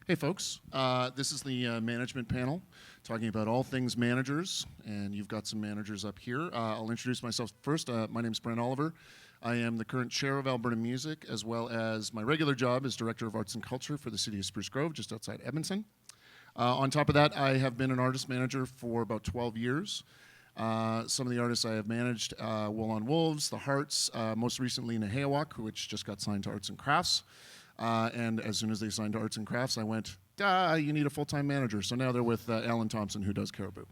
Hey folks, this is the management panel talking about all things managers, and you've got some managers up here. I'll introduce myself first. My name is Brent Oliver. I am the current chair of Alberta Music, as well as my regular job as Director of Arts and Culture for the City of Spruce Grove, just outside Edmonton. On top of that, I have been an artist manager for about 12 years. Some of the artists I have managed, Wool on Wolves, The Hearts, most recently Nehewak, which just got signed to Arts&Crafts. And as soon as they signed to Arts and Crafts, I went, you need a full-time manager. So now they're with Alan Thompson, who does Caribou.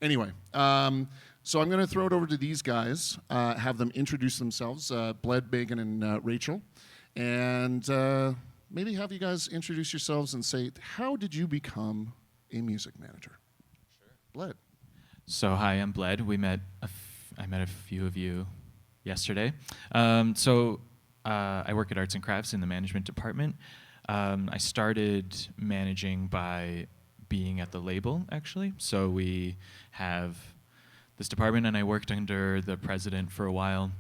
Anyway, so I'm going to throw it over to these guys, have them introduce themselves, Bled, Megan, and Rachel. And maybe have you guys introduce yourselves and say, how did you become a music manager? Sure. Bled. So hi, I'm Bled. I met a few of you yesterday. I work at Arts and Crafts in the management department. I started managing by being at the label, actually. So we have this department, and I worked under the president for a while,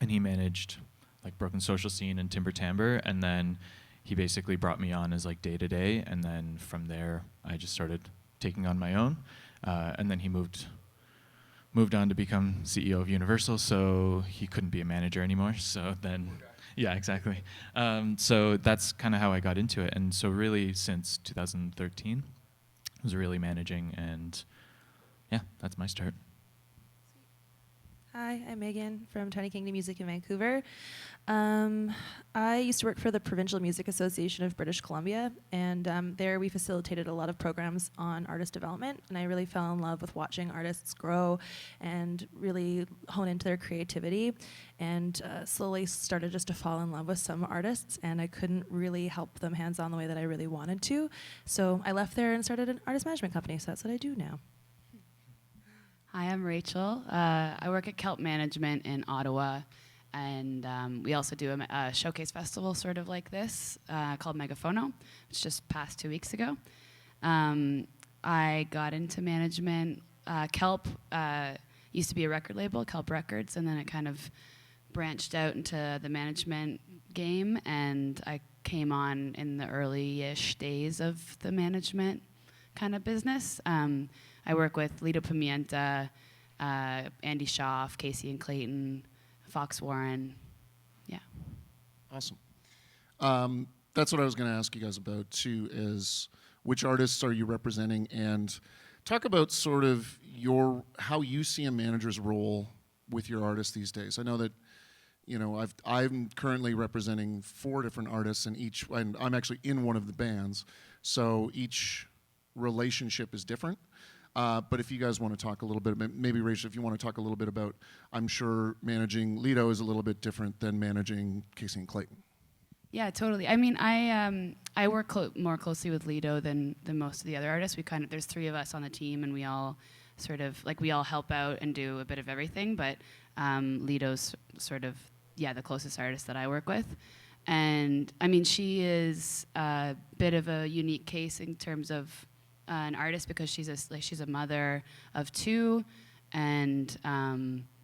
and he managed like Broken Social Scene and Timber Timbre, and then he basically brought me on as like day-to-day, and then from there I just started taking on my own, and then he moved on to become CEO of Universal, so he couldn't be a manager anymore. So then. Yeah, exactly. So that's kind of how I got into it. And so really since 2013, I was really managing, and yeah, that's my start. Hi, I'm Megan from Tiny Kingdom Music in Vancouver. I used to work for the Provincial Music Association of British Columbia, and there we facilitated a lot of programs on artist development, and I really fell in love with watching artists grow and really hone into their creativity, and slowly started just to fall in love with some artists, and I couldn't really help them hands-on the way that I really wanted to, so I left there and started an artist management company, so that's what I do now. Hi, I'm Rachel. I work at KELP Management in Ottawa, and we also do a showcase festival sort of like this called PHONO, which just passed 2 weeks ago. I got into management. KELP used to be a record label, KELP Records, and then it kind of branched out into the management game, and I came on in the early-ish days of the management kind of business. I work with Lido Pimienta, Andy Schaaf, Casey and Clayton, Fox Warren. Yeah. Awesome. That's what I was going to ask you guys about too, is which artists are you representing, and talk about sort of how you see a manager's role with your artists these days. I know that, you know, I'm currently representing 4 different artists, and I'm actually in one of the bands, so each relationship is different. But if you guys want to talk a little bit, maybe Rachel, if you want to talk a little bit about, I'm sure managing Lido is a little bit different than managing Casey and Clayton. Yeah, totally. I mean, I work more closely with Lido than most of the other artists. There's 3 of us on the team, and we all sort of we all help out and do a bit of everything. But Lido's sort of the closest artist that I work with, and I mean, she is a bit of a unique case in terms of an artist, because she's a mother of 2, and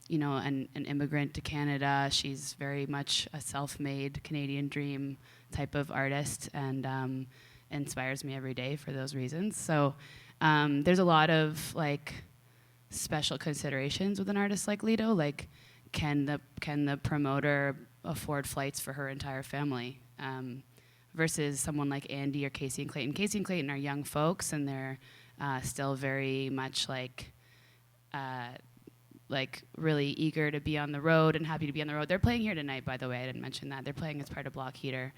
you know, an immigrant to Canada. She's very much a self-made Canadian dream type of artist, and inspires me every day for those reasons. So there's a lot of like special considerations with an artist like Lido, like can the promoter afford flights for her entire family? Versus someone like Andy or Casey and Clayton. Casey and Clayton are young folks, and they're still very much like really eager to be on the road and happy to be on the road. They're playing here tonight, by the way. I didn't mention that. They're playing as part of Block Heater.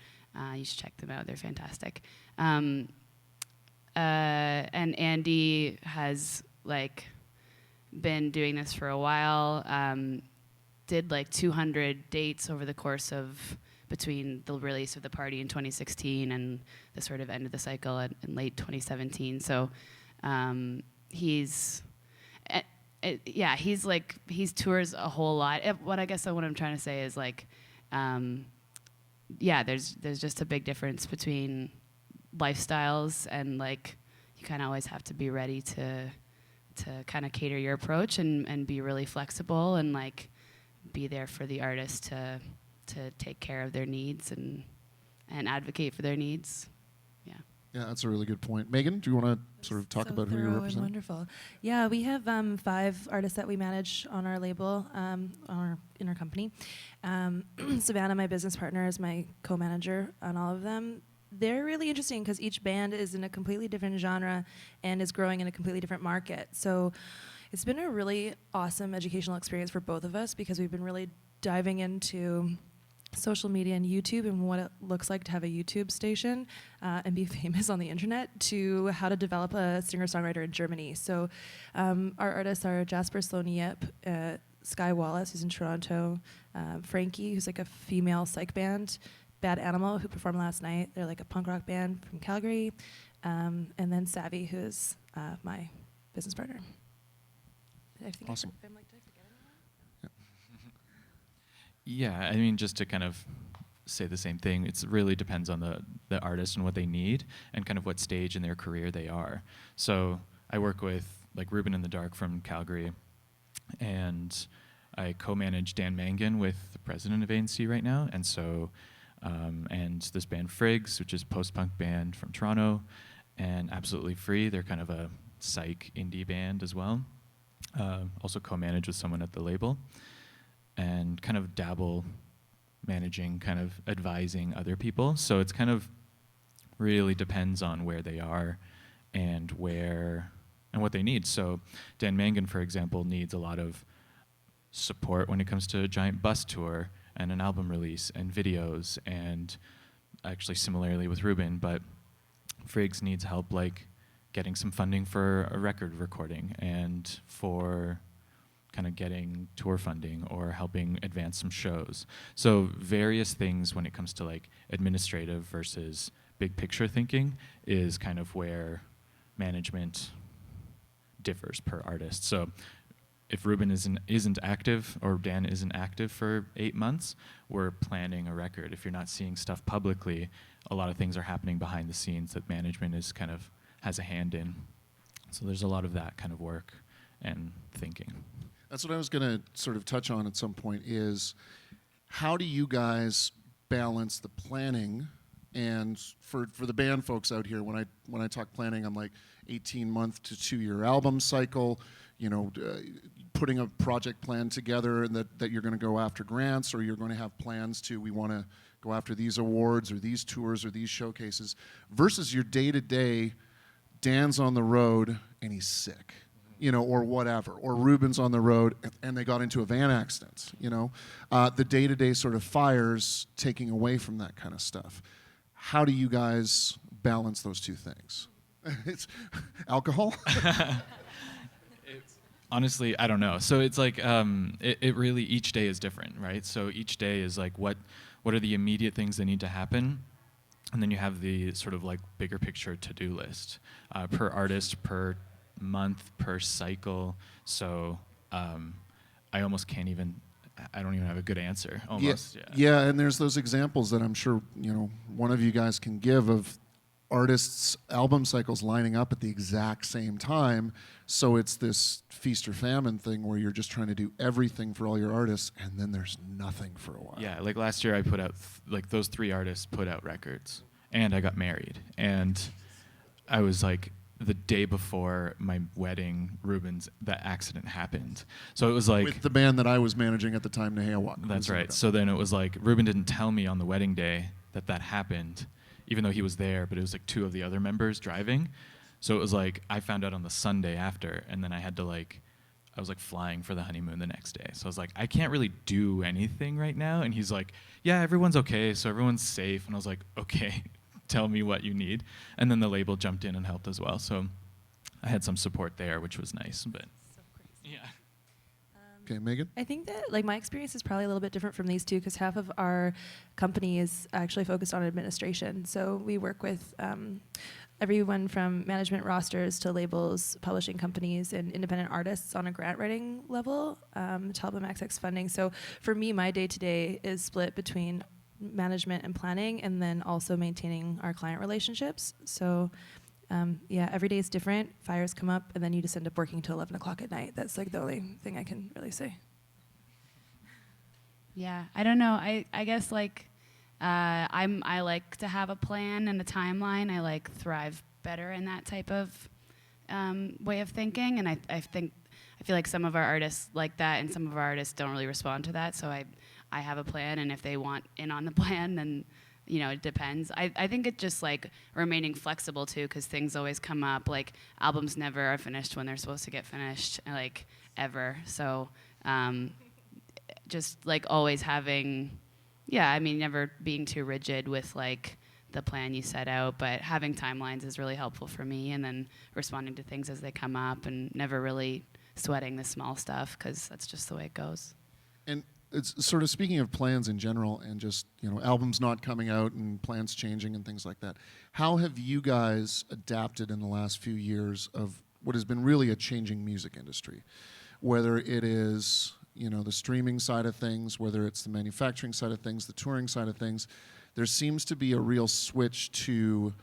You should check them out. They're fantastic. And Andy has like been doing this for a while. Did like 200 dates over the course of between the release of The Party in 2016 and the sort of end of the cycle in late 2017. So he's tours a whole lot. What I'm trying to say is like, there's just a big difference between lifestyles, and like you kind of always have to be ready to kind of cater your approach and be really flexible and like be there for the artist to take care of their needs and advocate for their needs. Yeah. Yeah, that's a really good point. Megan, do you want to sort of talk about who you're thorough and representing? wonderful. Yeah, we have 5 artists that we manage on our label, in our company. Savannah, my business partner, is my co-manager on all of them. They're really interesting because each band is in a completely different genre and is growing in a completely different market. So it's been a really awesome educational experience for both of us because we've been really diving into social media and YouTube and what it looks like to have a YouTube station and be famous on the internet, to how to develop a singer-songwriter in Germany. So our artists are Jasper Sloniep, Sky Wallace, who's in Toronto, Frankie, who's like a female psych band, Bad Animal, who performed last night. They're like a punk rock band from Calgary, and then Savvy, who is my business partner. Awesome. Did I forget anyone? Yeah, I mean, just to kind of say the same thing, it really depends on the artist and what they need and kind of what stage in their career they are. So I work with like Ruben in the Dark from Calgary, and I co-manage Dan Mangan with the president of ANC right now, and so and this band Frigs, which is a post-punk band from Toronto, and Absolutely Free, they're kind of a psych indie band as well. Also co-manage with someone at the label, and kind of dabble managing, kind of advising other people. So it's kind of really depends on where they are and what they need. So Dan Mangan, for example, needs a lot of support when it comes to a giant bus tour and an album release and videos, and actually similarly with Ruben, but Friggs needs help like getting some funding for a record recording and for kind of getting tour funding or helping advance some shows. So various things when it comes to like administrative versus big picture thinking is kind of where management differs per artist. So if Ruben isn't active or Dan isn't active for 8 months, we're planning a record. If you're not seeing stuff publicly, a lot of things are happening behind the scenes that management is kind of has a hand in. So there's a lot of that kind of work and thinking. That's what I was going to sort of touch on at some point is how do you guys balance the planning? And for the band folks out here, when I talk planning, I'm like 18-month to 2-year album cycle, putting a project plan together and that you're going to go after grants, or you're going to have plans we want to go after these awards or these tours or these showcases, versus your day-to-day, Dan's on the road and he's sick, or whatever, or Ruben's on the road and they got into a van accident, the day-to-day sort of fires taking away from that kind of stuff. How do you guys balance those two things? It's alcohol? Honestly, I don't know. So it's like it really, each day is different, right? So each day is like what are the immediate things that need to happen, and then you have the sort of like bigger picture to-do list per artist, per month, per cycle. So I almost can't even. I don't even have a good answer. Almost. Yeah, and there's those examples that I'm sure one of you guys can give of artists' album cycles lining up at the exact same time. So it's this feast or famine thing where you're just trying to do everything for all your artists, and then there's nothing for a while. Yeah, like last year I put out, like those 3 artists put out records, and I got married. And I was like, the day before my wedding, that accident happened. So it was like... With the band that I was managing at the time, Nehewak. That's right. So then it was like, Ruben didn't tell me on the wedding day that happened, even though he was there, but it was like 2 of the other members driving. So it was like, I found out on the Sunday after, and then I was like flying for the honeymoon the next day. So I was like, I can't really do anything right now. And he's like, yeah, everyone's okay, so everyone's safe. And I was like, okay, tell me what you need. And then the label jumped in and helped as well. So I had some support there, which was nice. But So crazy. yeah. Okay, Megan? I think that my experience is probably a little bit different from these two because half of our company is actually focused on administration. So we work with everyone from management rosters to labels, publishing companies, and independent artists on a grant writing level to help them access funding. So for me, my day-to-day is split between management and planning, and then also maintaining our client relationships. So every day is different. Fires come up, and then you just end up working till 11 o'clock at night. That's like the only thing I can really say. Yeah, I don't know. I guess I like to have a plan and a timeline. I thrive better in that type of way of thinking, and I feel like some of our artists like that, and some of our artists don't really respond to that. So I have a plan, and if they want in on the plan, then it depends. I think it's just remaining flexible too, because things always come up. Albums never are finished when they're supposed to get finished, ever. So just always having, never being too rigid with the plan you set out, but having timelines is really helpful for me, and then responding to things as they come up, and never really sweating the small stuff, because that's just the way it goes. And it's sort of speaking of plans in general, and just albums not coming out and plans changing and things like that. How have you guys adapted in the last few years of what has been really a changing music industry? Whether it is the streaming side of things, whether it's the manufacturing side of things, the touring side of things, there seems to be a real switch to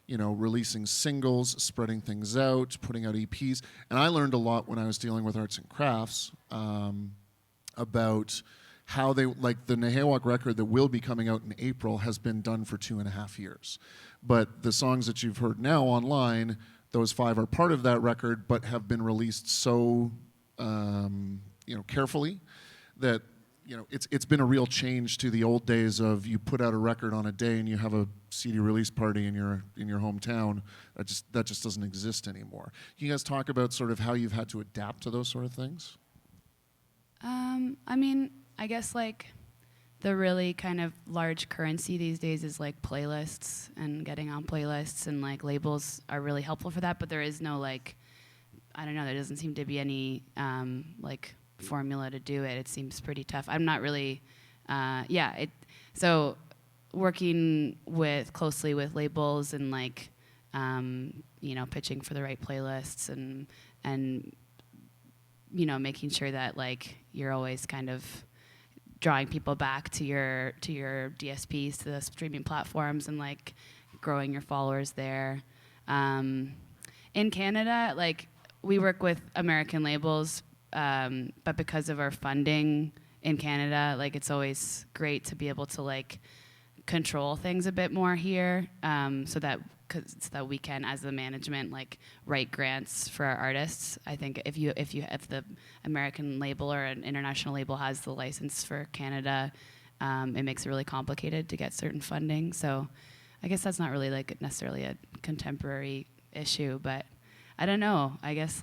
releasing singles, spreading things out, putting out EPs. And I learned a lot when I was dealing with Arts&Crafts about how they, the Nehewak record that will be coming out in April has been done for 2.5 years. But the songs that you've heard now online, those 5 are part of that record, but have been released so carefully that it's been a real change to the old days of you put out a record on a day and you have a CD release party in your hometown. That just doesn't exist anymore. Can you guys talk about sort of how you've had to adapt to those sort of things? I guess the really kind of large currency these days is playlists and getting on playlists, and labels are really helpful for that, but there is no I don't know, there doesn't seem to be any formula to do it. It seems pretty tough. I'm not really so working closely with labels and pitching for the right playlists and making sure that you're always kind of drawing people back to your DSPs, to the streaming platforms, and growing your followers there. In Canada, we work with American labels, but because of our funding in Canada, it's always great to be able to control things a bit more here, so that we can, as the management, write grants for our artists. I think if the American label or an international label has the license for Canada, it makes it really complicated to get certain funding. So I guess that's not really necessarily a contemporary issue, but I don't know. I guess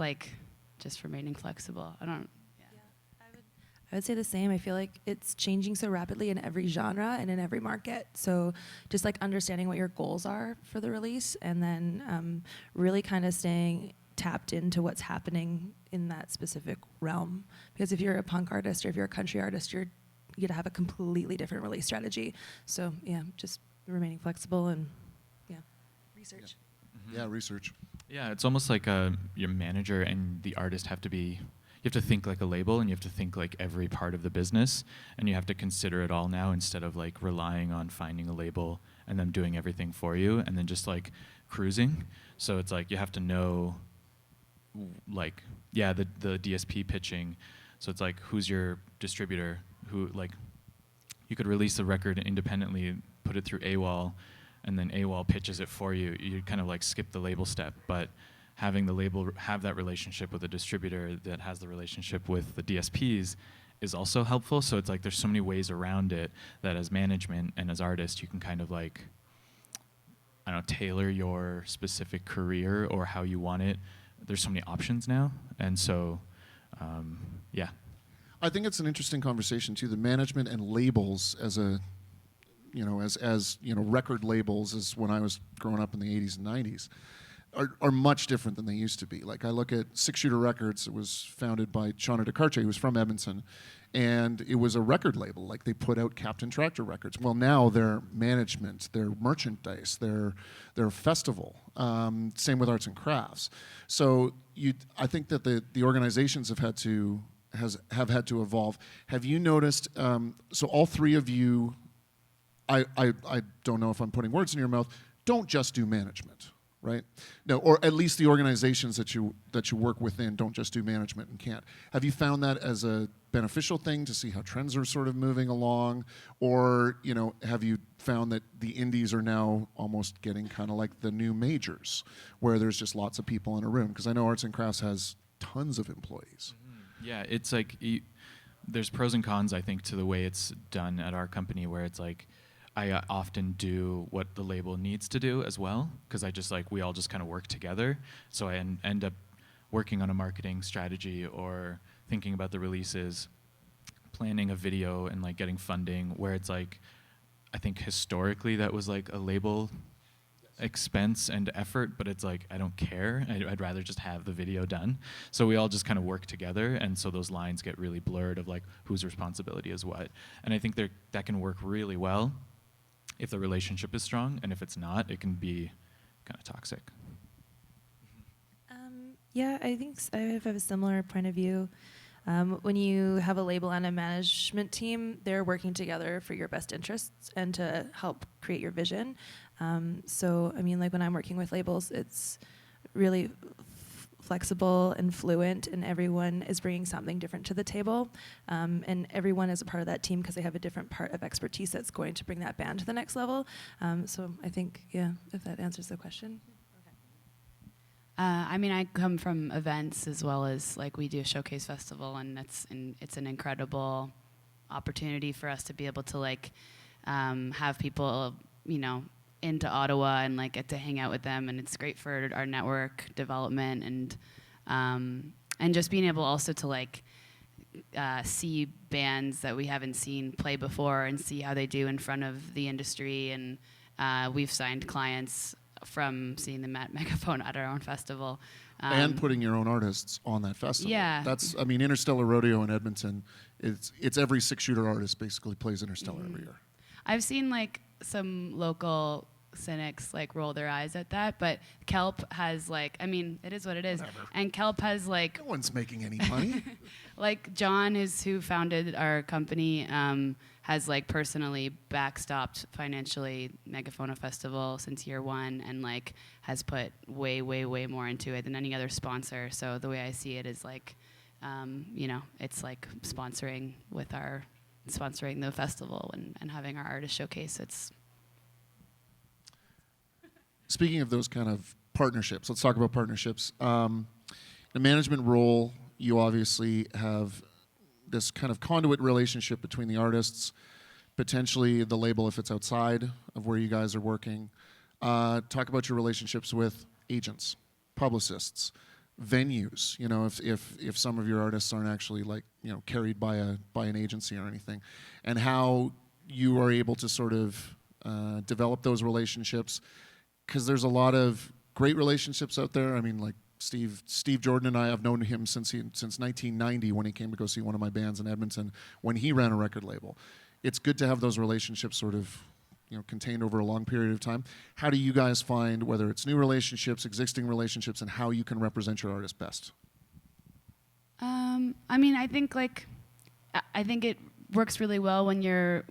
just remaining flexible. I don't. I would say the same. I feel like it's changing so rapidly in every genre and in every market. So just understanding what your goals are for the release, and then really kind of staying tapped into what's happening in that specific realm. Because if you're a punk artist or if you're a country artist, you get to have a completely different release strategy. So just remaining flexible and research. Yeah, research. Yeah, it's almost like your manager and the artist have to be. You have to think like a label, and you have to think like every part of the business, and you have to consider it all now, instead of relying on finding a label and them doing everything for you and then just cruising. So it's you have to know the DSP pitching. So it's who's your distributor, who you could release the record independently, put it through AWOL, and then AWOL pitches it for you. You kind of skip the label step, but having the label have that relationship with the distributor that has the relationship with the DSPs is also helpful. So it's there's so many ways around it that as management and as artists, you can kind of tailor your specific career or how you want it. There's so many options now. And so, I think it's an interesting conversation too. The management and labels as a, record labels, as when I was growing up in the 80s and 90s. Are much different than they used to be. I look at Six Shooter Records. It was founded by Tsuu T'ina Dene, who was from Edmonton, and it was a record label. They put out Captain Tractor records. Well, now they're management, they're merchandise, they're a festival. Same with Arts&Crafts. So I think that the organizations have had to evolve. Have you noticed? So all three of you, I don't know if I'm putting words in your mouth. Don't just do management. right? No, or at least the organizations that you work within don't just do management and can't. Have you found that as a beneficial thing to see how trends are sort of moving along, or have you found that the indies are now almost getting kind of like the new majors, where there's just lots of people in a room? Because I know Arts and Crafts has tons of employees. Mm-hmm. Yeah, it's like there's pros and cons, I think, to the way it's done at our company, where it's like I often do what the label needs to do as well, because we all just kind of work together. So I end up working on a marketing strategy or thinking about the releases, planning a video, and like getting funding, where it's like, I think historically that was like a label expense and effort, but it's like, I don't care. I'd rather just have the video done. So we all just kind of work together, and so those lines get really blurred of like whose responsibility is what. And I think that can work really well if the relationship is strong, and if it's not, it can be kind of toxic. Yeah, I think I have a similar point of view. When you have a label and a management team, they're working together for your best interests and to help create your vision. So, I mean, like when I'm working with labels, it's really flexible and fluent, and everyone is bringing something different to the table. And everyone is a part of that team because they have a different part of expertise that's going to bring that band to the next level. So I think, yeah, if that answers the question. I mean, I come from events as well as like we do a showcase festival, and it's an incredible opportunity for us to be able to like have people, into Ottawa and like get to hang out with them, and it's great for our network development and just being able also to like see bands that we haven't seen play before and see how they do in front of the industry. And we've signed clients from seeing them at Megaphone at our own festival. And putting your own artists on that festival. Yeah. That's, I mean, Interstellar Rodeo in Edmonton, it's every six-shooter artist basically plays Interstellar every year. I've seen like some local cynics like roll their eyes at that, but KELP has like, I mean, it is what it is. Whatever. And KELP has like, No one's making any money. like John who founded our company, has like personally backstopped financially Megaphone Festival since year one, and like has put way, way, way more into it than any other sponsor. So the way I see it is like, it's like sponsoring the festival and having our artist showcase. Speaking of those kind of partnerships, let's talk about partnerships. The management role, you obviously have this kind of conduit relationship between the artists, potentially the label if it's outside of where you guys are working. Talk about your relationships with agents, publicists, venues. If some of your artists aren't actually like carried by an agency or anything, and how you are able to sort of develop those relationships, because there's a lot of great relationships out there. I mean, like Steve Jordan and I have known him since 1990 when he came to go see one of my bands in Edmonton when he ran a record label. It's good to have those relationships sort of contained over a long period of time. How do you guys find, whether it's new relationships, existing relationships, and how you can represent your artist best? I mean, I think it works really well when you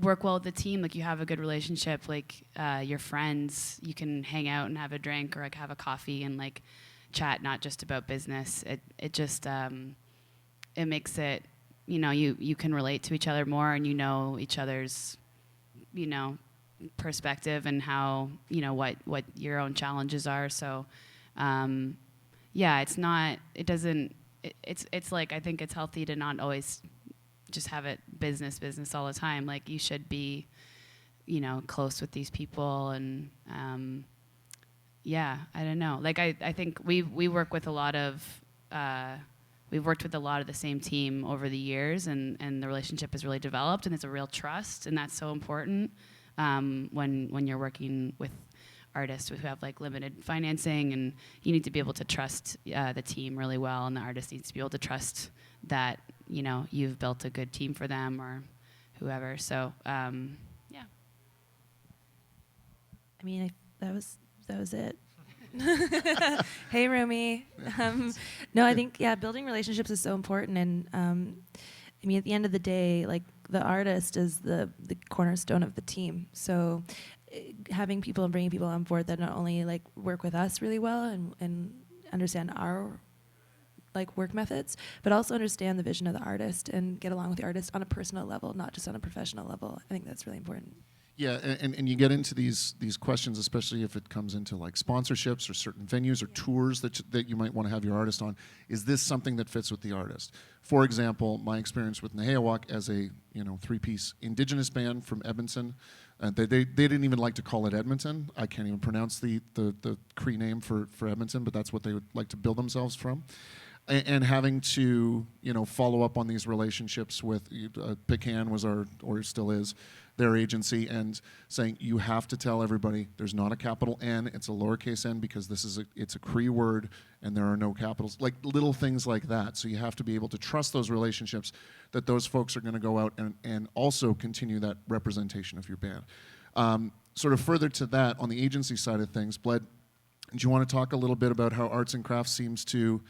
work well with the team, like you have a good relationship, like your friends, you can hang out and have a drink or like have a coffee and like chat, not just about business. It just it makes it, you can relate to each other more, and each other's perspective and how what your own challenges are. So it's like, I think it's healthy to not always just have it business all the time. Like you should be close with these people, and I don't know, like I think we work with a lot of we've worked with a lot of the same team over the years, and the relationship has really developed, and it's a real trust, and that's so important when you're working with artists who have like limited financing, and you need to be able to trust the team really well, and the artist needs to be able to trust that you've built a good team for them or whoever. So I mean, that was it. Hey, Rumi. No, I think building relationships is so important, and I mean, at the end of the day, like the artist is the cornerstone of the team. So having people and bringing people on board that not only like work with us really well and understand our like work methods, but also understand the vision of the artist and get along with the artist on a personal level, not just on a professional level. I think that's really important. Yeah, and you get into these questions, especially if it comes into like sponsorships or certain venues or tours that you might want to have your artist on. Is this something that fits with the artist? For example, my experience with Nehewak as a 3-piece indigenous band from Edmonton, they didn't even like to call it Edmonton. I can't even pronounce the Cree name for Edmonton, but that's what they would like to build themselves from. And having to follow up on these relationships with Piikani was or still is their agency, and saying you have to tell everybody there's not a capital N, it's a lowercase n, because it's a Cree word and there are no capitals, like little things like that. So you have to be able to trust those relationships, that those folks are going to go out and also continue that representation of your band. Sort of further to that, on the agency side of things, Bled, do you want to talk a little bit about how Arts&Crafts seems to,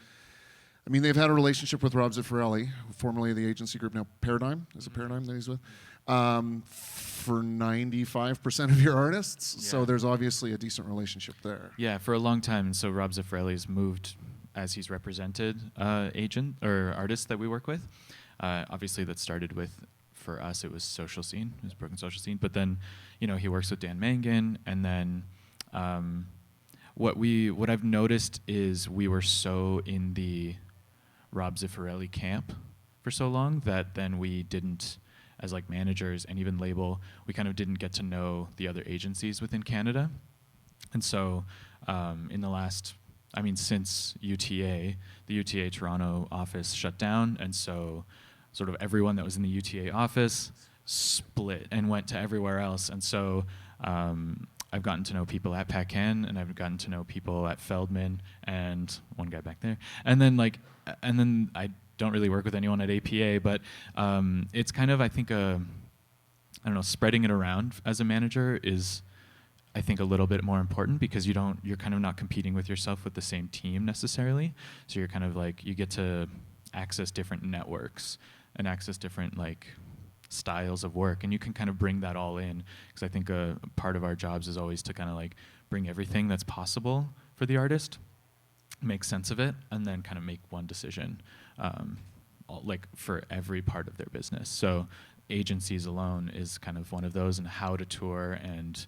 I mean, they've had a relationship with Rob Zeffirelli, formerly of the agency group, now Paradigm, is it Paradigm that he's with? For 95% of your artists, Yeah. so there's obviously a decent relationship there. Yeah, for a long time. So Rob Zeffirelli's moved as he's represented agent or artists that we work with. Obviously, that started with, for us, it was Social Scene, it was Broken Social Scene. But then, he works with Dan Mangan, and then what I've noticed is we were so in the Rob Zeffirelli camp for so long that then we didn't, as like managers and even label, we kind of didn't get to know the other agencies within Canada. And so in the last, since UTA, the UTA Toronto office shut down, and so sort of everyone that was in the UTA office split and went to everywhere else. And so I've gotten to know people at Piikani, and I've gotten to know people at Feldman, and one guy back there. And then I don't really work with anyone at APA, but it's kind of, I think, spreading it around as a manager is, I think, a little bit more important, because you're kind of not competing with yourself with the same team necessarily. So you're kind of like, you get to access different networks and access different like styles of work, and you can kind of bring that all in, because I think a part of our jobs is always to kind of like bring everything that's possible for the artist, make sense of it, and then kind of make one decision like for every part of their business. So agencies alone is kind of one of those, and how to tour and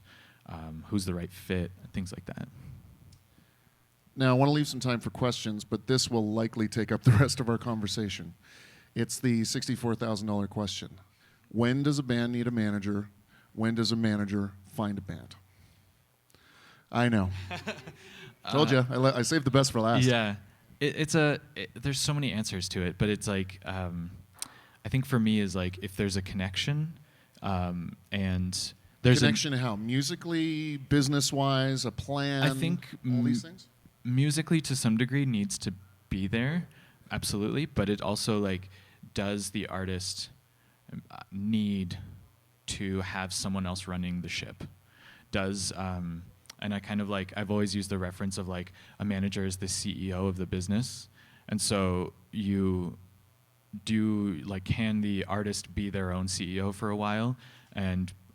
who's the right fit, things like that. Now, I want to leave some time for questions, but this will likely take up the rest of our conversation. It's the $64,000 question. When does a band need a manager? When does a manager find a band? I know. Told you. I saved the best for last. Yeah. There's so many answers to it, but it's like, I think for me is like, if there's a connection, and there's connection how? Musically, business-wise, a plan? I think all these things? Musically to some degree needs to be there, absolutely, but it also like, does the artist need to have someone else running the ship? Does and I kind of like, I've always used the reference of like, a manager is the CEO of the business, and so you do like, can the artist be their own CEO for a while,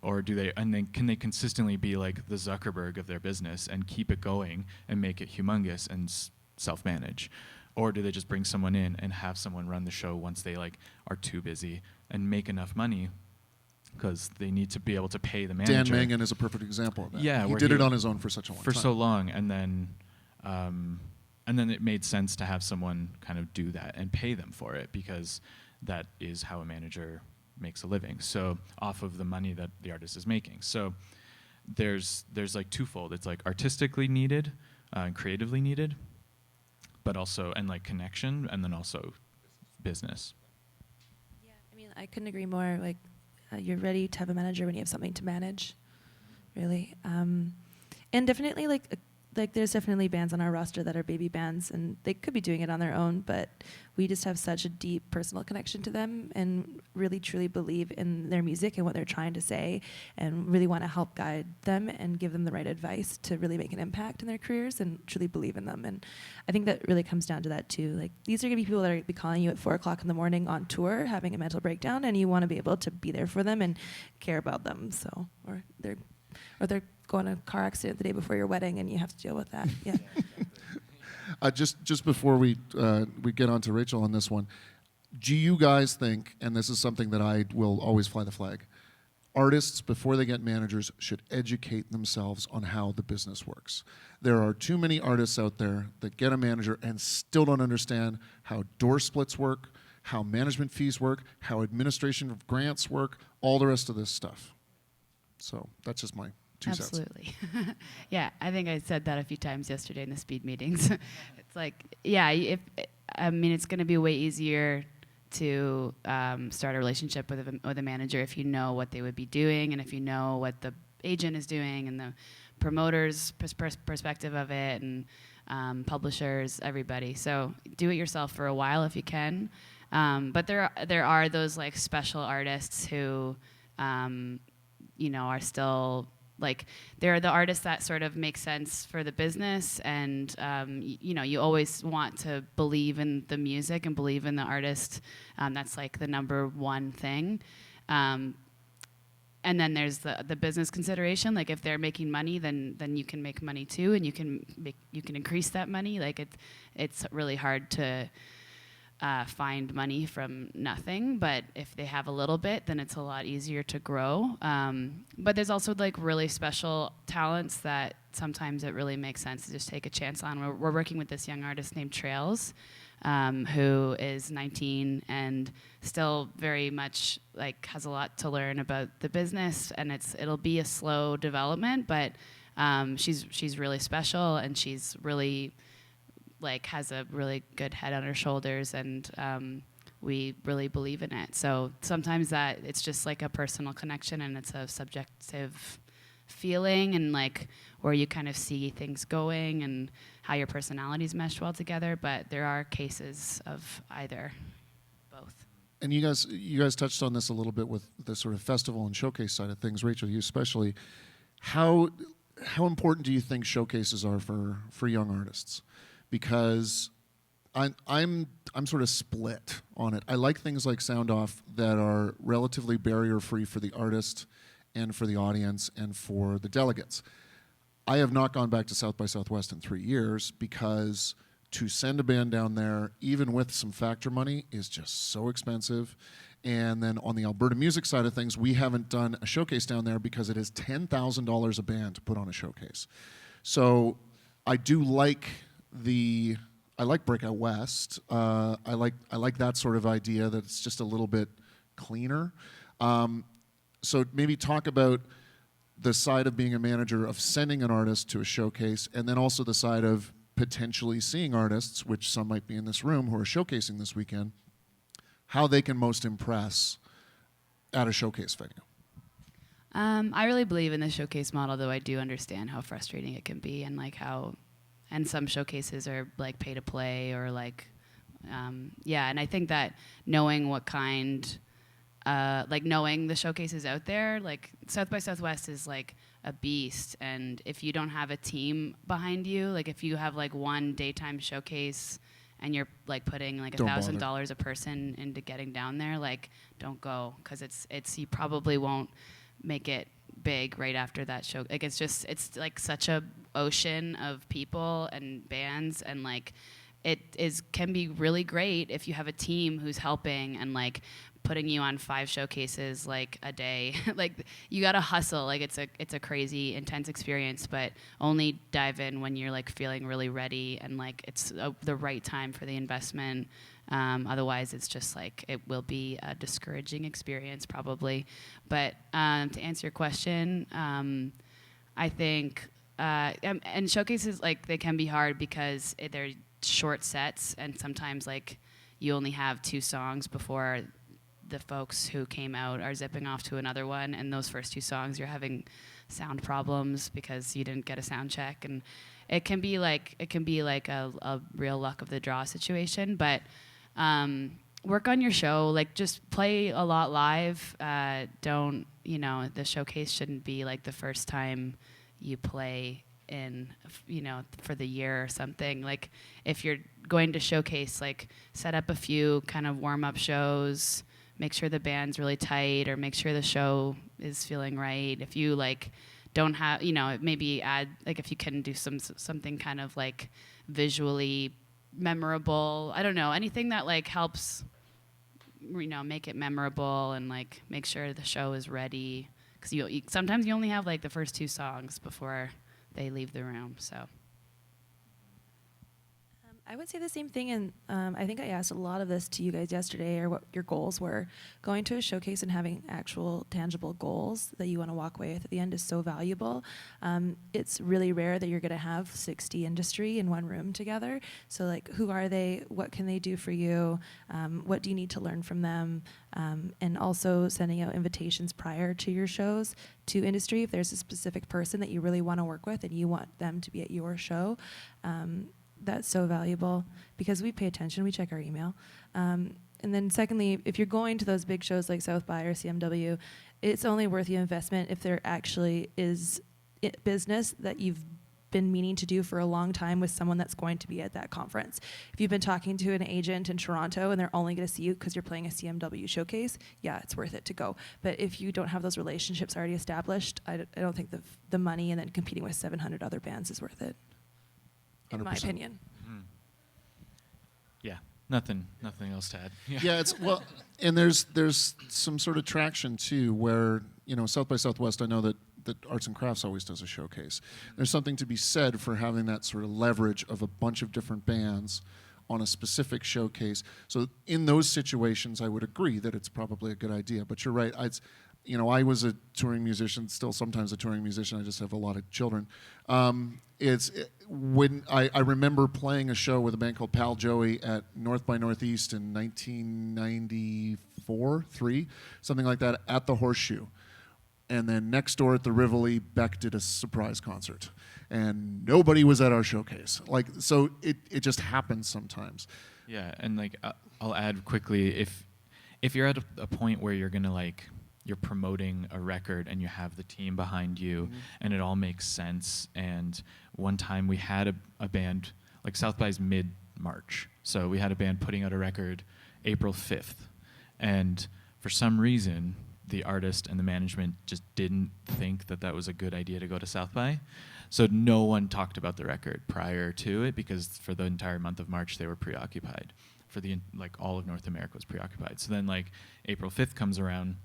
or do they, and then can they consistently be like the Zuckerberg of their business and keep it going and make it humongous and self-manage? Or do they just bring someone in and have someone run the show once they like are too busy and make enough money, because they need to be able to pay the manager? Dan Mangan is a perfect example of that. Yeah, he did it on his own for such a long time. For so long, and then it made sense to have someone kind of do that and pay them for it, because that is how a manager makes a living. So off of the money that the artist is making. So there's like twofold. It's like artistically needed and creatively needed, but also, and like connection, and then also business. Yeah, I mean, I couldn't agree more. Like, you're ready to have a manager when you have something to manage, really. And definitely, like there's definitely bands on our roster that are baby bands, and they could be doing it on their own, but we just have such a deep personal connection to them and really truly believe in their music and what they're trying to say, and really want to help guide them and give them the right advice to really make an impact in their careers and truly believe in them. And I think that really comes down to that too. Like, these are going to be people that are going to be calling you at 4 o'clock in the morning on tour, having a mental breakdown, and you want to be able to be there for them and care about them. So, or they're go in a car accident the day before your wedding, and you have to deal with that. Yeah. Just before we get on to Rachel on this one, do you guys think, and this is something that I will always fly the flag, artists, before they get managers, should educate themselves on how the business works? There are too many artists out there that get a manager and still don't understand how door splits work, how management fees work, how administration of grants work, all the rest of this stuff. So that's just my 2 cents. Absolutely. Yeah, I think I said that a few times yesterday in the speed meetings. It's like, yeah, it's going to be way easier to start a relationship with a manager if you know what they would be doing, and if you know what the agent is doing, and the promoter's perspective of it, and publishers, everybody. So do it yourself for a while if you can. But there are those like special artists who, are still like, they're the artists that sort of make sense for the business, and you always want to believe in the music and believe in the artist. That's like the number one thing. And then there's the business consideration. Like if they're making money, then you can make money too, and you can increase that money. Like it's really hard to find money from nothing, but if they have a little bit, then it's a lot easier to grow. But there's also like really special talents that sometimes it really makes sense to just take a chance on. We're working with this young artist named Trails, who is 19 and still very much like has a lot to learn about the business, and it'll be a slow development, but she's really special, and she's really like has a really good head on her shoulders, and we really believe in it. So sometimes that it's just like a personal connection, and it's a subjective feeling, and like where you kind of see things going and how your personalities mesh well together. But there are cases of either, both. And you guys touched on this a little bit with the sort of festival and showcase side of things. Rachel, you especially. How important do you think showcases are for young artists? Because I'm sort of split on it. I like things like Sound Off that are relatively barrier-free for the artist and for the audience and for the delegates. I have not gone back to South by Southwest in 3 years because to send a band down there, even with some factor money, is just so expensive. And then on the Alberta music side of things, we haven't done a showcase down there because it is $10,000 a band to put on a showcase. So I do like I like Breakout West. I like that sort of idea that it's just a little bit cleaner. So maybe talk about the side of being a manager of sending an artist to a showcase, and then also the side of potentially seeing artists, which some might be in this room who are showcasing this weekend, how they can most impress at a showcase venue. I really believe in the showcase model, though I do understand how frustrating it can be, and like how. And some showcases are like pay to play, or like, and I think that knowing what kind, knowing the showcases out there, like South by Southwest is like a beast, and if you don't have a team behind you, like if you have like one daytime showcase and you're like putting like $1,000 a person into getting down there, like don't go, because it's you probably won't make it big right after that show. Like it's like such a ocean of people and bands, and like can be really great if you have a team who's helping and like putting you on 5 showcases like a day. Like you gotta hustle. Like it's a crazy intense experience, but only dive in when you're like feeling really ready and like it's the right time for the investment. Otherwise, it's just like it will be a discouraging experience probably. But to answer your question, I think and showcases, like they can be hard because they're short sets, and sometimes like you only have 2 songs before the folks who came out are zipping off to another one, and those first 2 songs you're having sound problems because you didn't get a sound check, and it can be like a real luck of the draw situation. But work on your show, like just play a lot live. Don't, the showcase shouldn't be like the first time you play in, for the year or something. Like if you're going to showcase, like set up a few kind of warm-up shows, make sure the band's really tight, or make sure the show is feeling right. If you like don't have, maybe add, like if you can do something kind of like visually memorable. I don't know, anything that like helps, make it memorable and like make sure the show is ready. Because sometimes you only have like the first 2 songs before they leave the room, so. I would say the same thing, and I think I asked a lot of this to you guys yesterday, or what your goals were. Going to a showcase and having actual tangible goals that you want to walk away with at the end is so valuable. It's really rare that you're going to have 60 industry in one room together. So like, who are they? What can they do for you? What do you need to learn from them? And also sending out invitations prior to your shows to industry. If there's a specific person that you really want to work with and you want them to be at your show, that's so valuable because we pay attention, we check our email. And then secondly, if you're going to those big shows like South by or CMW, it's only worth the investment if there actually is business that you've been meaning to do for a long time with someone that's going to be at that conference. If you've been talking to an agent in Toronto and they're only going to see you because you're playing a CMW showcase, yeah, it's worth it to go. But if you don't have those relationships already established, I don't think the money and then competing with 700 other bands is worth it. In 100%. my opinion. Yeah, nothing else to add. Yeah, it's well, and there's some sort of traction too, where South by Southwest. I know that Arts&Crafts always does a showcase. There's something to be said for having that sort of leverage of a bunch of different bands on a specific showcase. So in those situations, I would agree that it's probably a good idea. But you're right. I was a touring musician, still sometimes a touring musician. I just have a lot of children. When I remember playing a show with a band called Pal Joey at North by Northeast in 1994, 3, something like that, at the Horseshoe. And then next door at the Rivoli, Beck did a surprise concert. And nobody was at our showcase. So it just happens sometimes. Yeah, and I'll add quickly, if you're at a point where you're going to you're promoting a record and you have the team behind you and it all makes sense. And one time we had a band, like South by's mid-March. So we had a band putting out a record April 5th. And for some reason, the artist and the management just didn't think that was a good idea to go to South by. So no one talked about the record prior to it because for the entire month of March, they were preoccupied. For all of North America was preoccupied. So then April 5th comes around,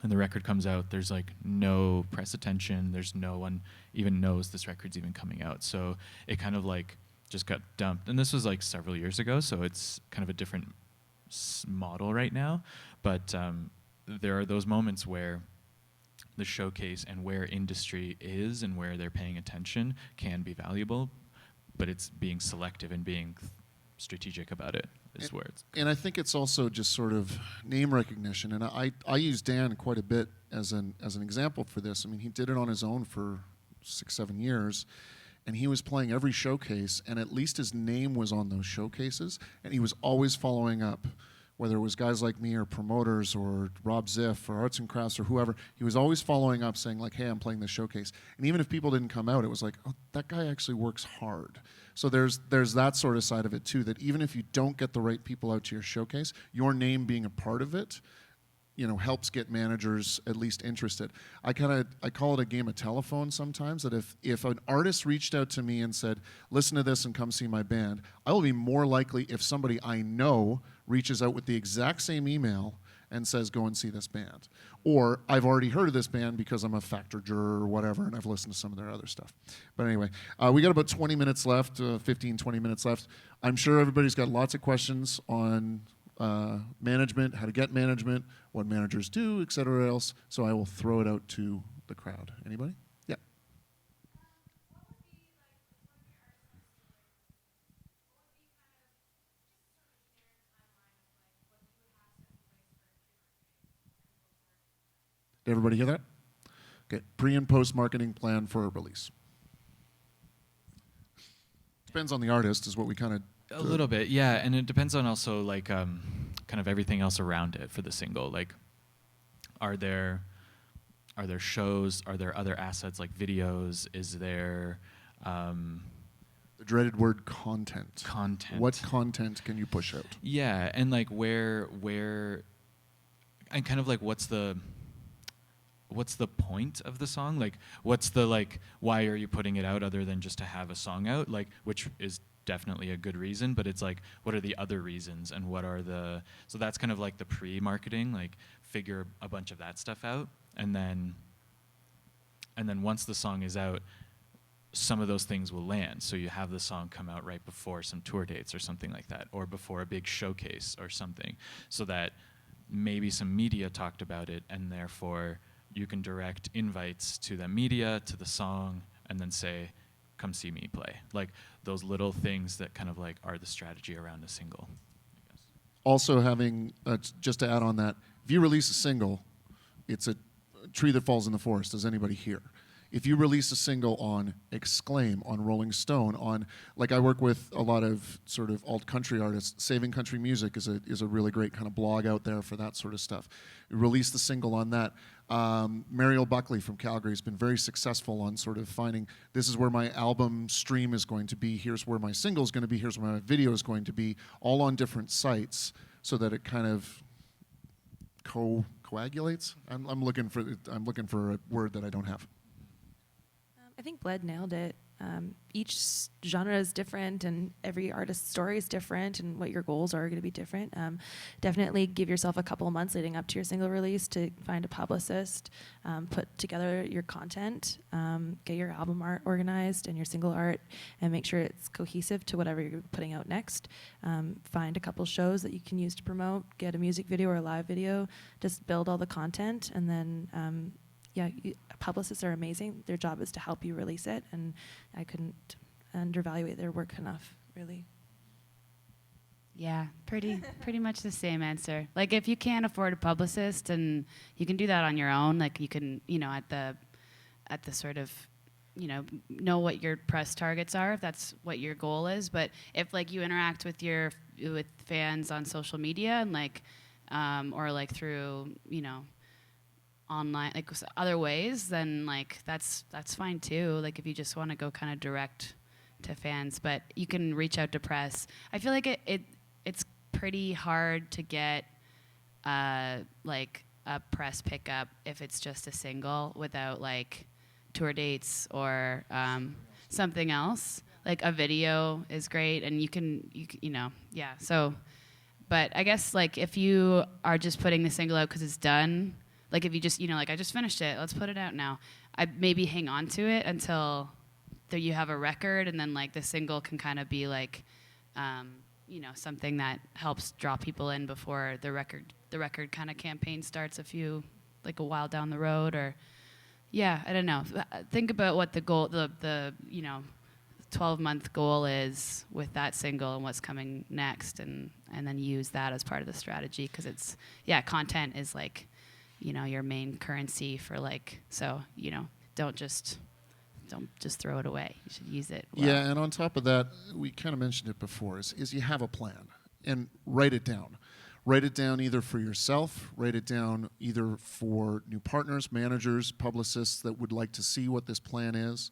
and the record comes out, there's no press attention, there's no one even knows this record's even coming out. So it kind of just got dumped. And this was several years ago, so it's kind of a different model right now. But there are those moments where the showcase and where industry is and where they're paying attention can be valuable, but it's being selective and being strategic about it. And I think it's also just sort of name recognition. And I use Dan quite a bit as an example for this. I mean, he did it on his own for 6-7 years, and he was playing every showcase, and at least his name was on those showcases, and he was always following up, whether it was guys like me or promoters or Rob Ziff or Arts&Crafts or whoever. He was always following up saying hey, I'm playing this showcase. And even if people didn't come out, it was oh, that guy actually works hard. So there's that sort of side of it too, that even if you don't get the right people out to your showcase, your name being a part of it, helps get managers at least interested. I call it a game of telephone sometimes, that if an artist reached out to me and said, listen to this and come see my band, I will be more likely if somebody I know reaches out with the exact same email and says, go and see this band. Or I've already heard of this band because I'm a Factor juror or whatever, and I've listened to some of their other stuff. But anyway, we got about 20 minutes left, 15, 20 minutes left. I'm sure everybody's got lots of questions on management, how to get management, what managers do, et cetera else. So I will throw it out to the crowd. Anybody? Yeah. Did everybody hear that? Okay, pre and post marketing plan for a release. Depends on the artist, is what we kind of. A little bit, yeah, and it depends on also kind of everything else around it for the single. Are there shows? Are there other assets like videos? Is there the dreaded word content? Content. What content can you push out? Yeah, and where and kind of what's the what's the point of the song? Like, what's the, like, why are you putting it out other than just to have a song out? Like, which is definitely a good reason, but it's like, what are the other reasons, and what are the, so that's kind of like the pre-marketing, like figure a bunch of that stuff out, and then once the song is out, some of those things will land. So you have the song come out right before some tour dates or something like that, or before a big showcase or something, so that maybe some media talked about it, and therefore you can direct invites to the media, to the song, and then say, come see me play. Like those little things that kind of like are the strategy around a single, I guess. Also having, just to add on that, if you release a single, it's a tree that falls in the forest, as anybody here. If you release a single on Exclaim, on Rolling Stone, on, like I work with a lot of sort of alt country artists, Saving Country Music is a really great kind of blog out there for that sort of stuff. You release the single on that. Mariel Buckley from Calgary has been very successful on sort of finding, this is where my album stream is going to be, here's where my single is going to be, here's where my video is going to be, all on different sites, so that it kind of coagulates. I'm looking for a word that I don't have. I think Bled nailed it. Each genre is different, and every artist's story is different, and what your goals are going to be different. Definitely give yourself a couple of months leading up to your single release to find a publicist, put together your content, get your album art organized and your single art, and make sure it's cohesive to whatever you're putting out next. Find a couple shows that you can use to promote, get a music video or a live video, just build all the content, and then publicists are amazing. Their job is to help you release it, and I couldn't undervalue their work enough, really. Yeah, pretty much the same answer. Like if you can't afford a publicist, and you can do that on your own, like you can, at the sort of, know what your press targets are, if that's what your goal is. But if like you interact with with fans on social media, and like, or like through, online, like other ways, then like that's fine too. Like if you just want to go kind of direct to fans, but you can reach out to press. I feel like it's pretty hard to get like a press pickup if it's just a single without like tour dates or something else. Like a video is great, and you can yeah. So, but I guess like if you are just putting the single out because it's done. Like if you just, like I just finished it, let's put it out now. I'd maybe hang on to it until you have a record, and then like the single can kind of be like, something that helps draw people in before the record kind of campaign starts a while down the road, or, yeah, I don't know. Think about what the goal, the 12-month goal is with that single and what's coming next, and then use that as part of the strategy, because content is like, your main currency for like, so, don't just throw it away. You should use it well. Yeah, and on top of that, we kind of mentioned it before, is you have a plan, and write it down. Write it down either for yourself, write it down either for new partners, managers, publicists that would like to see what this plan is,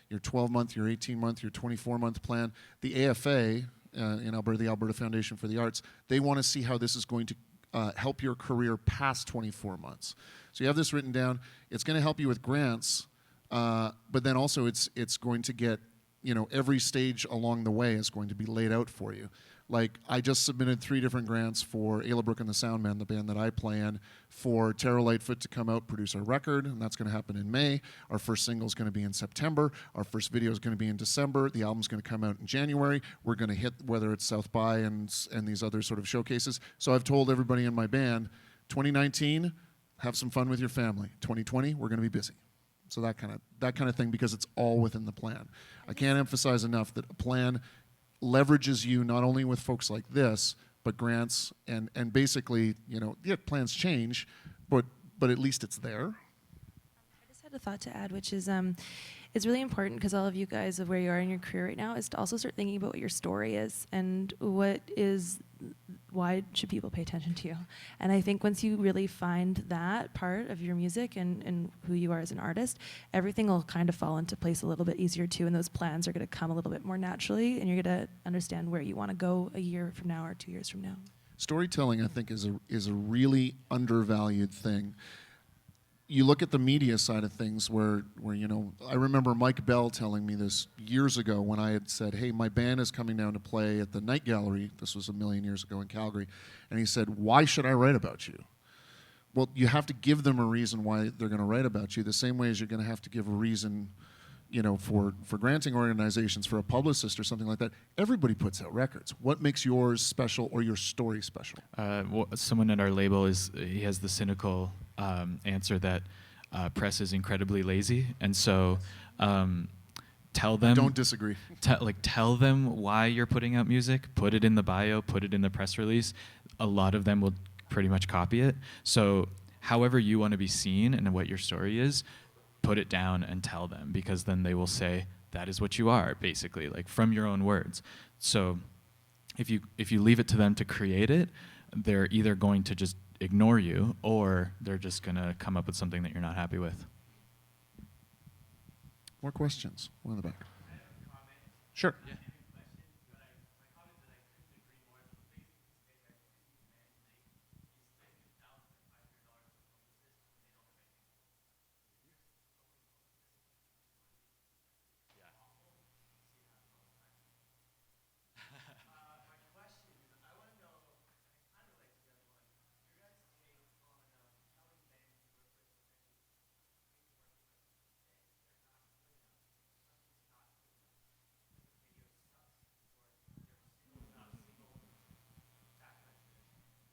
your 12-month, your 18-month, your 24-month plan. The AFA, in Alberta, the Alberta Foundation for the Arts, they want to see how this is going to help your career past 24 months. So you have this written down. It's going to help you with grants, but then also it's going to get, every stage along the way is going to be laid out for you. Like I just submitted 3 different grants for Ayla Brooke and the Soundman, the band that I play in, for Tara Lightfoot to come out, produce our record, and that's going to happen in May. Our first single is going to be in September. Our first video is going to be in December. The album's going to come out in January. We're going to hit, whether it's South by and these other sort of showcases. So I've told everybody in my band, 2019, have some fun with your family. 2020, we're going to be busy. So that kind of thing, because it's all within the plan. I can't emphasize enough that a plan leverages you not only with folks like this, but grants, and basically, plans change, but at least it's there. I just had a thought to add, which is it's really important, because all of you guys of where you are in your career right now, is to also start thinking about what your story is, and why should people pay attention to you. And I think once you really find that part of your music and who you are as an artist, everything will kind of fall into place a little bit easier too, and those plans are going to come a little bit more naturally, and you're going to understand where you want to go a year from now or 2 years from now. Storytelling, I think, is a really undervalued thing. you look at the media side of things where I remember Mike Bell telling me this years ago when I had said, hey, my band is coming down to play at the Night Gallery. This was a million years ago in Calgary. And he said, why should I write about you? Well, you have to give them a reason why they're going to write about you, the same way as you're going to have to give a reason, for granting organizations, for a publicist or something like that. Everybody puts out records. What makes yours special or your story special? Someone at our label he has the cynical answer that press is incredibly lazy, and so tell them. I don't disagree. Tell them why you're putting out music. Put it in the bio. Put it in the press release. A lot of them will pretty much copy it. So however you want to be seen and what your story is, put it down and tell them, because then they will say that is what you are, basically, like from your own words. So if you leave it to them to create it, they're either going to just ignore you, or they're just going to come up with something that you're not happy with. More questions? One in the back. Sure. Yeah.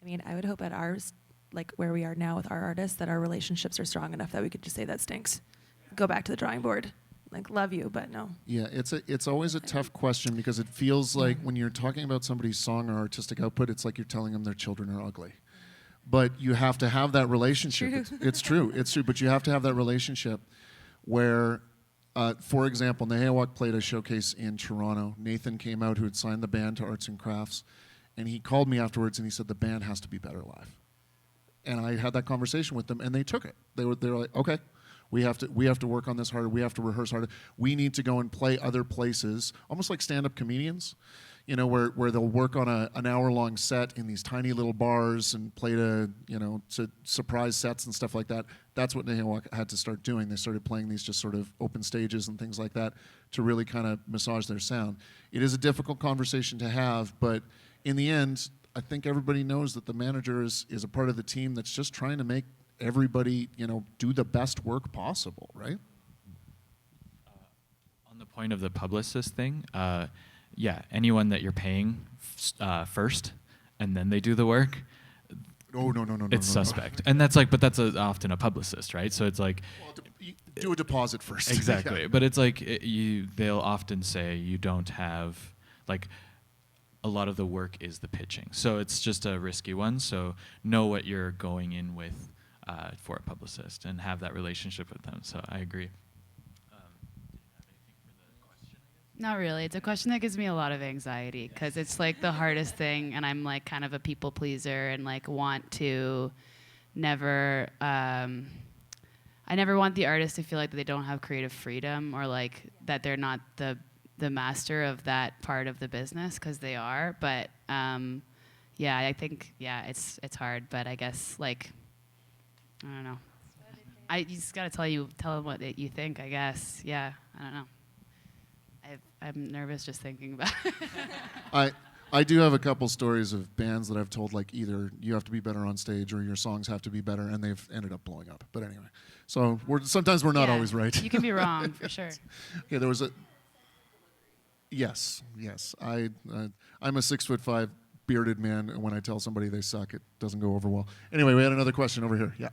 I mean, I would hope at ours, like where we are now with our artists, that our relationships are strong enough that we could just say that stinks. Go back to the drawing board. Like, love you, but no. Yeah, it's always a tough question, because it feels like when you're talking about somebody's song or artistic output, it's like you're telling them their children are ugly. But you have to have that relationship. It's true, but you have to have that relationship where, for example, Nehewak played a showcase in Toronto. Nathan came out, who had signed the band to Arts&Crafts, and he called me afterwards and he said the band has to be better live. And I had that conversation with them, and they took it. They were like, okay, we have to work on this harder. We have to rehearse harder. We need to go and play other places, almost like stand-up comedians, where they'll work on an hour-long set in these tiny little bars and play to surprise sets and stuff like that. That's what Nehewak had to start doing. They started playing these just sort of open stages and things like that to really kind of massage their sound. It is a difficult conversation to have, but in the end, I think everybody knows that the manager is a part of the team that's just trying to make everybody, do the best work possible, right? On the point of the publicist thing, anyone that you're paying first and then they do the work, no. It's suspect. And that's often a publicist, right? So it's like, well, you do a deposit first. Exactly. Yeah. But it's like they'll often say you don't have, like, a lot of the work is the pitching. So it's just a risky one. So know what you're going in with for a publicist and have that relationship with them. So I agree. Not really. It's a question that gives me a lot of anxiety, because it's like the hardest thing, and I'm like kind of a people pleaser and like want to never, I never want the artist to feel like they don't have creative freedom, or like that they're not the master of that part of the business, because they are. But I think it's hard, but I guess like, I don't know. You just gotta tell them what you think, I guess. Yeah, I don't know. I'm nervous just thinking about it. I do have a couple stories of bands that I've told, like, either you have to be better on stage or your songs have to be better, and they've ended up blowing up. But anyway, so sometimes we're not always right. You can be wrong, for sure. Okay, there was a... Yes. I'm a 6'5" bearded man, and when I tell somebody they suck, it doesn't go over well. Anyway, we had another question over here. Yeah.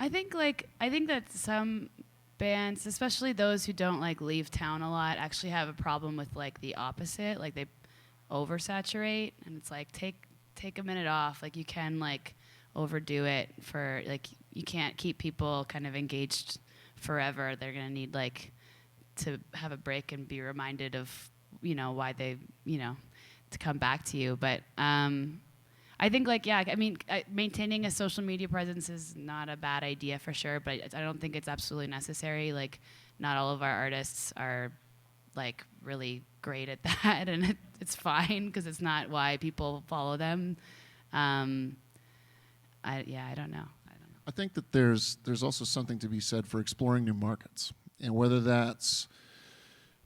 I think that some bands, especially those who don't like leave town a lot, actually have a problem with like the opposite. Like they oversaturate, and it's like take a minute off. Like you can like overdo it for like you can't keep people kind of engaged forever. They're gonna need like to have a break and be reminded of why they to come back to you. But I think maintaining a social media presence is not a bad idea for sure, but I don't think it's absolutely necessary. Like not all of our artists are like really great at that, and it's fine because it's not why people follow them. I don't know. I think that there's also something to be said for exploring new markets, and whether that's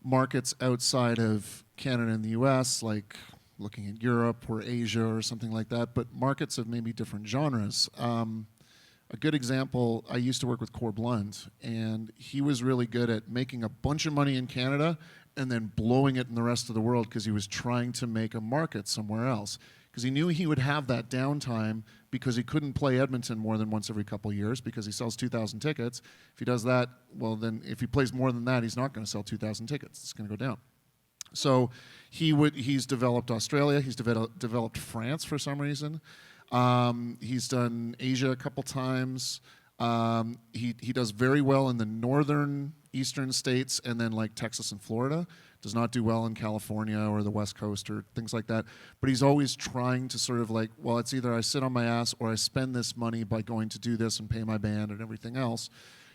markets outside of Canada and the U.S., like looking at Europe or Asia or something like that, but markets of maybe different genres. A good example, I used to work with Core Blund, and he was really good at making a bunch of money in Canada and then blowing it in the rest of the world because he was trying to make a market somewhere else. Because he knew he would have that downtime because he couldn't play Edmonton more than once every couple of years because he sells 2,000 tickets. If he does that, well then if he plays more than that, he's not going to sell 2,000 tickets. It's going to go down. So he's developed Australia, he's developed France for some reason. He's done Asia a couple times. He does very well in the northern eastern states and then like Texas and Florida. Does not do well in California or the West Coast or things like that. But he's always trying to sort of like, well, it's either I sit on my ass or I spend this money by going to do this and pay my band and everything else.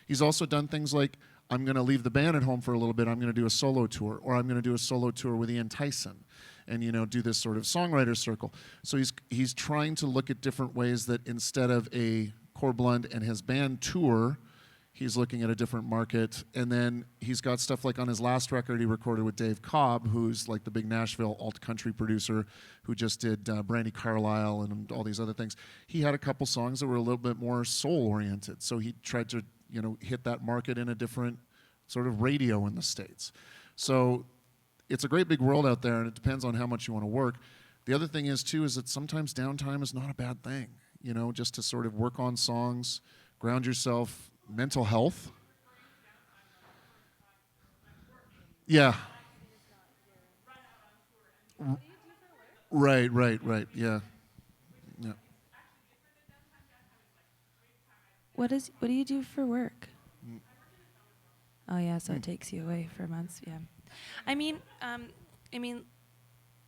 He's also done things like, I'm going to leave the band at home for a little bit. I'm going to do a solo tour, or I'm going to do a solo tour with Ian Tyson, and do this sort of songwriter circle. So he's trying to look at different ways that instead of a Core Blund and his band tour, he's looking at a different market. And then he's got stuff like on his last record he recorded with Dave Cobb, who's like the big Nashville alt country producer who just did Brandy Carlisle and all these other things. He had a couple songs that were a little bit more soul oriented. So he tried to hit that market in a different sort of radio in the States. So it's a great big world out there, and it depends on how much you want to work. The other thing is, too, is that sometimes downtime is not a bad thing, just to sort of work on songs, ground yourself, mental health. Yeah. Right, yeah. Yeah. What do you do for work? Oh yeah, so it takes you away for months. Yeah, I mean,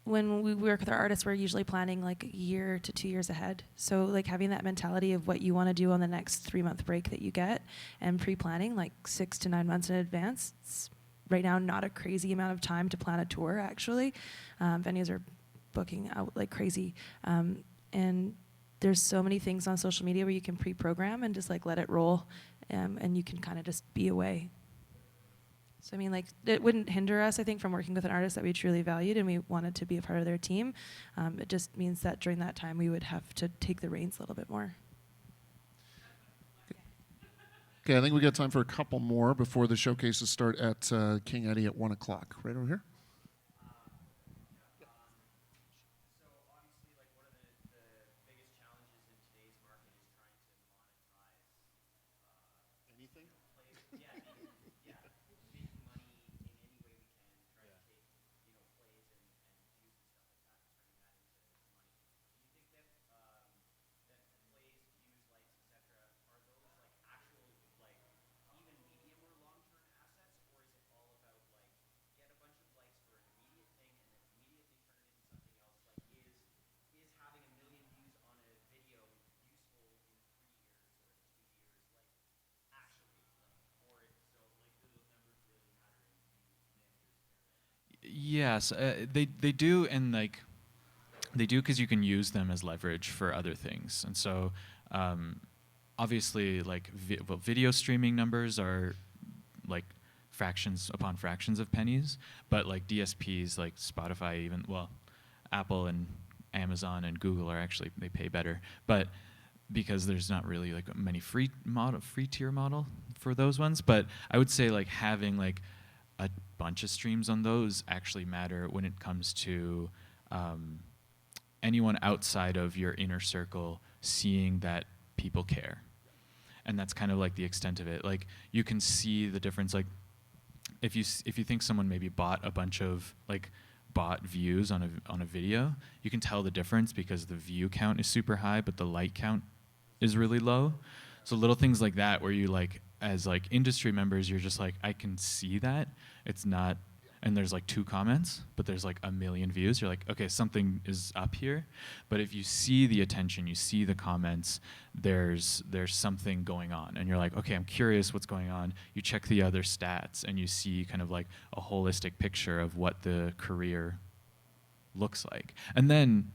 when we work with our artists, we're usually planning like a year to 2 years ahead. So like having that mentality of what you want to do on the next 3-month break that you get, and pre-planning like 6 to 9 months in advance. It's right now not a crazy amount of time to plan a tour. Actually, venues are booking out like crazy, and there's so many things on social media where you can pre-program and just like let it roll, and you can kind of just be away. So I mean, like, it wouldn't hinder us, I think, from working with an artist that we truly valued and we wanted to be a part of their team. It just means that during that time we would have to take the reins a little bit more. Okay, I think we got time for a couple more before the showcases start at King Eddie at 1 o'clock. Right over here. Yes, they do, and like they do because you can use them as leverage for other things. And so, obviously, like video streaming numbers are like fractions upon fractions of pennies, but like DSPs, like Spotify, even Apple and Amazon and Google are actually, they pay better, but because there's not really like many free tier model for those ones. But I would say like having like a bunch of streams on those actually matter when it comes to anyone outside of your inner circle seeing that people care. and that's kind of like the extent of it. Like you can see the difference. Like if you think someone maybe bought a bunch of like bought views on a video, you can tell the difference because the view count is super high, but the like count is really low. So little things like that where you like, as like industry members, you're just like, I can see that. It's not, and there's like 2 comments, but there's like 1 million views. You're like, okay, something is up here. But if you see the attention, you see the comments, there's something going on. And you're like, okay, I'm curious what's going on. You check the other stats and you see kind of like a holistic picture of what the career looks like. And then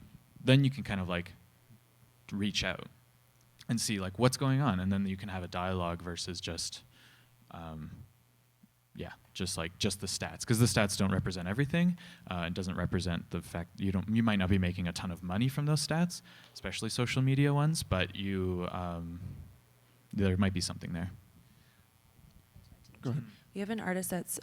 you can kind of like reach out and see like what's going on. And then you can have a dialogue versus just, just the stats, because the stats don't represent everything. It doesn't represent the fact you might not be making a ton of money from those stats, especially social media ones, but there might be something there. Go ahead. We have an artist that's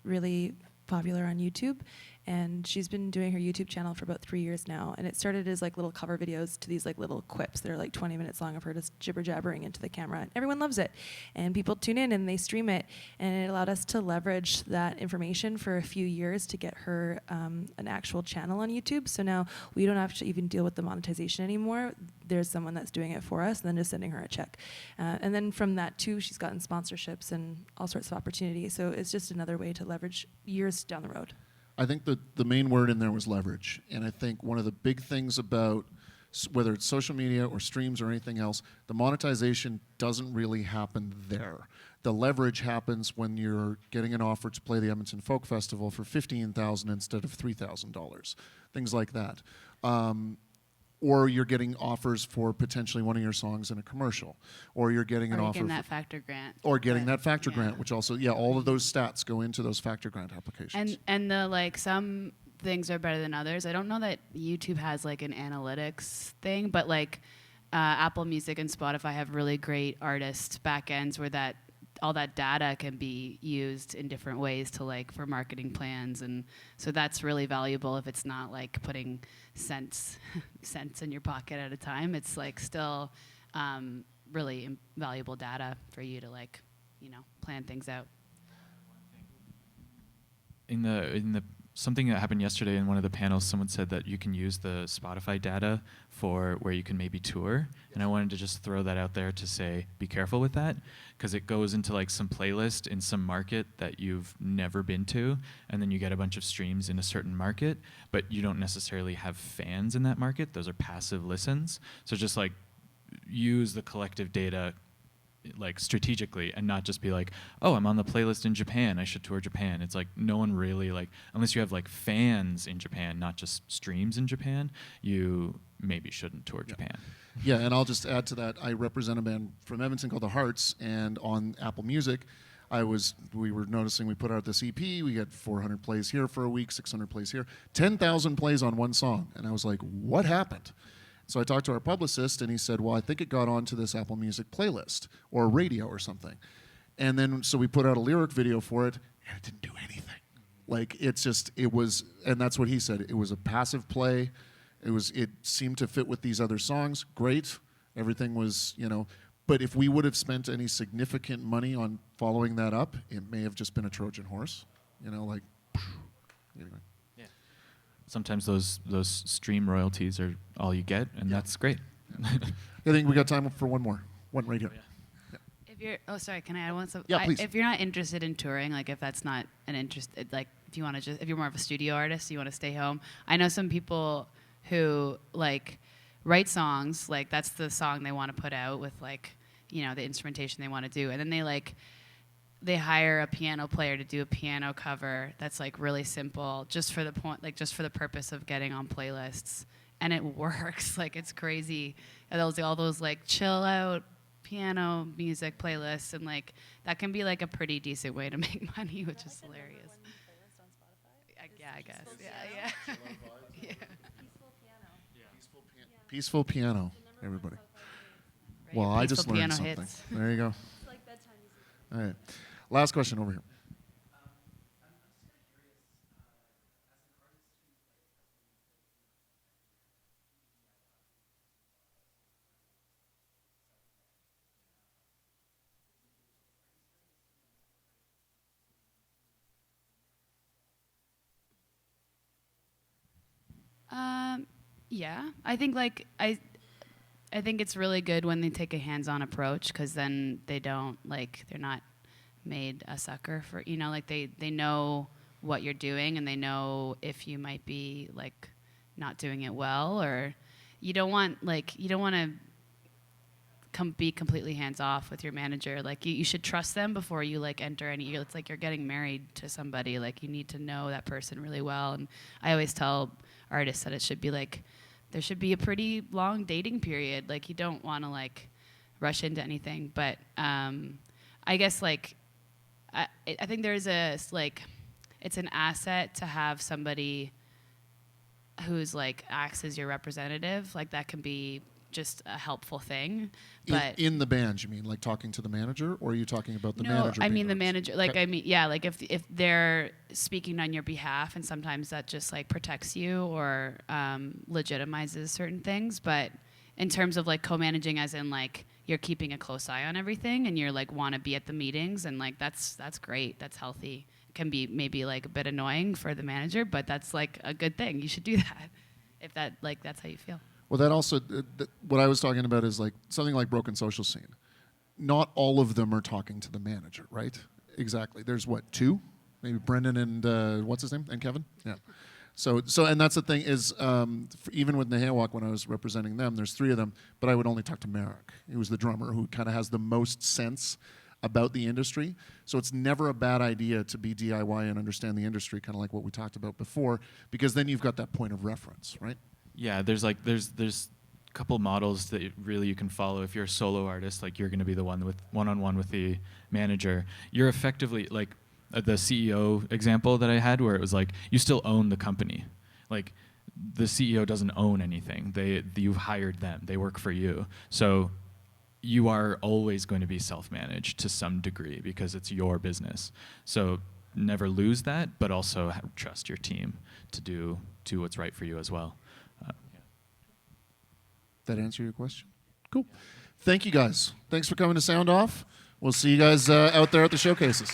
really popular on YouTube, and she's been doing her YouTube channel for about 3 years now. And it started as like little cover videos to these like little quips that are like 20 minutes long of her just jibber jabbering into the camera. And everyone loves it, and people tune in and they stream it. And it allowed us to leverage that information for a few years to get her an actual channel on YouTube. So now we don't have to even deal with the monetization anymore. There's someone that's doing it for us, and then just sending her a check. And then from that too, she's gotten sponsorships and all sorts of opportunities. So it's just another way to leverage years down the road. I think the main word in there was leverage. And I think one of the big things about whether it's social media or streams or anything else, the monetization doesn't really happen there. The leverage happens when you're getting an offer to play the Edmonton Folk Festival for $15,000 instead of $3,000, things like that. Or you're getting offers for potentially one of your songs in a commercial, or you're getting an offer getting that factor grant, or getting that factor grant, which also, all of those stats go into those factor grant applications. And the like some things are better than others. I don't know that YouTube has like an analytics thing, but like Apple Music and Spotify have really great artist backends where that all that data can be used in different ways to like for marketing plans, and so that's really valuable if it's not like putting cents in your pocket at a time. It's like still really valuable data for you to like plan things out. In the something that happened yesterday in one of the panels, someone said that you can use the Spotify data for where you can maybe tour. And I wanted to just throw that out there to say, be careful with that, because it goes into like some playlist in some market that you've never been to, and then you get a bunch of streams in a certain market, but you don't necessarily have fans in that market. Those are passive listens. So just like use the collective data like strategically, and not just be like, oh, I'm on the playlist in Japan, I should tour Japan. It's like no one really, like, unless you have like fans in Japan, not just streams in Japan, you maybe shouldn't tour Japan. Yeah, and I'll just add to that, I represent a band from Edmonton called The Hearts, and on Apple Music, we were noticing we put out this EP, we got 400 plays here for a week, 600 plays here, 10,000 plays on one song. And I was like, what happened? So I talked to our publicist, and he said, well, I think it got onto this Apple Music playlist or radio or something. And then, so we put out a lyric video for it, and it didn't do anything. Like, it was, and that's what he said, it was a passive play. It seemed to fit with these other songs. Great. Everything was, but if we would have spent any significant money on following that up, it may have just been a Trojan horse, anyway. Sometimes those stream royalties are all you get, and that's great. I think we got time for one more. One right here. If you're, can I add one? Yeah, please. If you're not interested in touring, like if that's not an interest, like if you're more of a studio artist, you want to stay home. I know some people who like write songs, like that's the song they want to put out with like, the instrumentation they want to do, and then they hire a piano player to do a piano cover that's like really simple, just for the purpose of getting on playlists, and it works. Like it's crazy. And all those like chill out piano music playlists, and like that can be like a pretty decent way to make money, which is hilarious. I guess. Yeah. Yeah. Peaceful piano, everybody. Right, Well, I just learned piano something. hits. There you go. All right. Last question over here. Yeah, I think I think it's really good when they take a hands-on approach, because then they're not made a sucker for, like they know what you're doing, and they know if you might be like not doing it well, or you don't want to be completely hands off with your manager. Like you should trust them before you like enter any. It's like you're getting married to somebody. Like you need to know that person really well. And I always tell artists that it should be like there should be a pretty long dating period. Like you don't want to like rush into anything. But I guess like I think there's it's an asset to have somebody who's like acts as your representative. Like that can be just a helpful thing. But in the band, you mean like talking to the manager, or are you talking about the manager? No, I mean the manager. Like okay. I mean, yeah, like if they're speaking on your behalf, and sometimes that just like protects you or legitimizes certain things. But in terms of like co-managing, as in like you're keeping a close eye on everything, and you're like want to be at the meetings, and like that's great. That's healthy. It can be maybe like a bit annoying for the manager, but that's like a good thing. You should do that if that like that's how you feel. Well, that also, what I was talking about is like something like Broken Social Scene. Not all of them are talking to the manager, right? Exactly. There's what, 2? Maybe Brendan and what's his name? And Kevin? Yeah. So, and that's the thing is, even with Nehewak, when I was representing them, there's 3 of them, but I would only talk to Merrick. He was the drummer who kind of has the most sense about the industry. So it's never a bad idea to be DIY and understand the industry, kind of like what we talked about before, because then you've got that point of reference, right? Yeah, there's a couple models that really you can follow. If you're a solo artist, like you're going to be the one with one-on-one with the manager. You're effectively like the CEO example that I had, where it was like you still own the company. Like the CEO doesn't own anything. You've hired them. They work for you. So you are always going to be self-managed to some degree because it's your business. So never lose that, but also trust your team to do what's right for you as well. That answer your question? Cool. Thank you, guys. Thanks for coming to Sound Off. We'll see you guys out there at the showcases.